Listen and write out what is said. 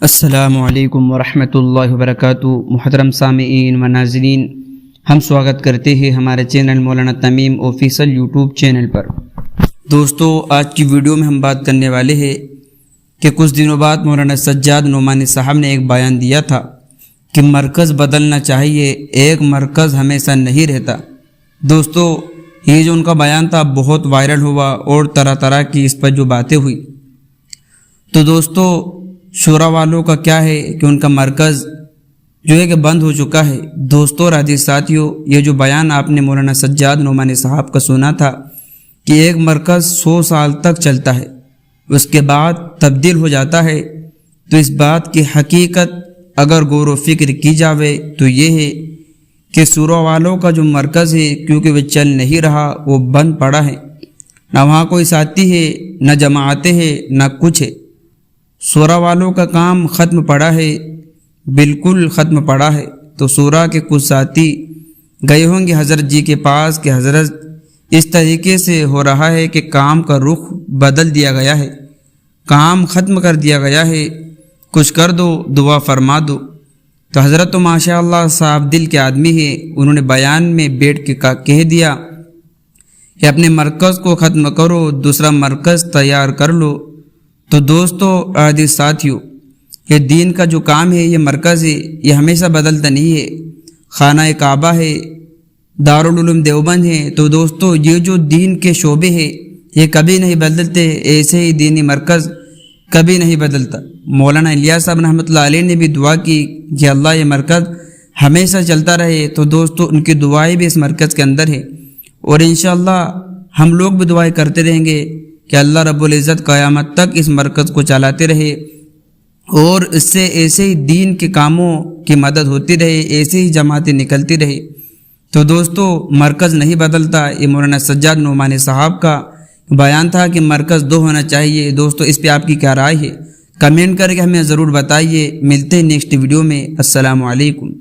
السلام علیکم ورحمۃ اللہ وبرکاتہ۔ محترم سامعین و ناظرین، ہم سواگت کرتے ہیں ہمارے چینل مولانا تمیم آفیشل یوٹیوب چینل پر۔ دوستو، آج کی ویڈیو میں ہم بات کرنے والے ہیں کہ کچھ دنوں بعد مولانا سجاد نعمانی صاحب نے ایک بیان دیا تھا کہ مرکز بدلنا چاہیے، ایک مرکز ہمیشہ نہیں رہتا۔ دوستو، یہ جو ان کا بیان تھا بہت وائرل ہوا اور طرح طرح کی اس پر جو باتیں ہوئی، تو دوستو شورا والوں کا کیا ہے کہ ان کا مرکز جو ہے کہ بند ہو چکا ہے۔ دوستو اور عزیز ساتھیوں، یہ جو بیان آپ نے مولانا سجاد نعمانی صاحب کا سنا تھا کہ ایک مرکز 100 سال تک چلتا ہے، اس کے بعد تبدیل ہو جاتا ہے، تو اس بات کی حقیقت اگر غور و فکر کی جاوے تو یہ ہے کہ شورا والوں کا جو مرکز ہے، کیونکہ وہ چل نہیں رہا، وہ بند پڑا ہے، نہ وہاں کوئی ساتھی ہے، نہ جماعتیں ہیں، نہ کچھ ہے۔ شورا والوں کا کام ختم پڑا ہے، بالکل ختم پڑا ہے۔ تو شورا کے کچھ ساتھی گئے ہوں گے حضرت جی کے پاس کہ حضرت اس طریقے سے ہو رہا ہے کہ کام کا رخ بدل دیا گیا ہے، کام ختم کر دیا گیا ہے، کچھ کر دو، دعا فرما دو۔ تو حضرت تو ماشاء اللہ صاحب دل کے آدمی ہیں، انہوں نے بیان میں بیٹھ کے کہہ دیا کہ اپنے مرکز کو ختم کرو، دوسرا مرکز تیار کر لو۔ تو دوستو عزیز ساتھیوں، یہ دین کا جو کام ہے، یہ مرکز ہے، یہ ہمیشہ بدلتا نہیں ہے۔ خانہ کعبہ ہے، دارالعلوم دیوبند ہے، تو دوستو یہ جو دین کے شعبے ہیں یہ کبھی نہیں بدلتے، ایسے ہی دینی مرکز کبھی نہیں بدلتا۔ مولانا الیاس صاحب رحمۃ اللہ علیہ نے بھی دعا کی کہ اللہ یہ مرکز ہمیشہ چلتا رہے، تو دوستو ان کی دعائیں بھی اس مرکز کے اندر ہے، اور انشاءاللہ ہم لوگ بھی دعائیں کرتے رہیں گے کہ اللہ رب العزت قیامت تک اس مرکز کو چلاتے رہے، اور اس سے ایسے ہی دین کے کاموں کی مدد ہوتی رہے، ایسے ہی جماعتیں نکلتی رہے۔ تو دوستو مرکز نہیں بدلتا، یہ مولانا سجاد نعمانی صاحب کا بیان تھا کہ مرکز 2 ہونا چاہیے۔ دوستو اس پہ آپ کی کیا رائے ہے؟ کمنٹ کر کے ہمیں ضرور بتائیے۔ ملتے ہیں نیکسٹ ویڈیو میں۔ السلام علیکم۔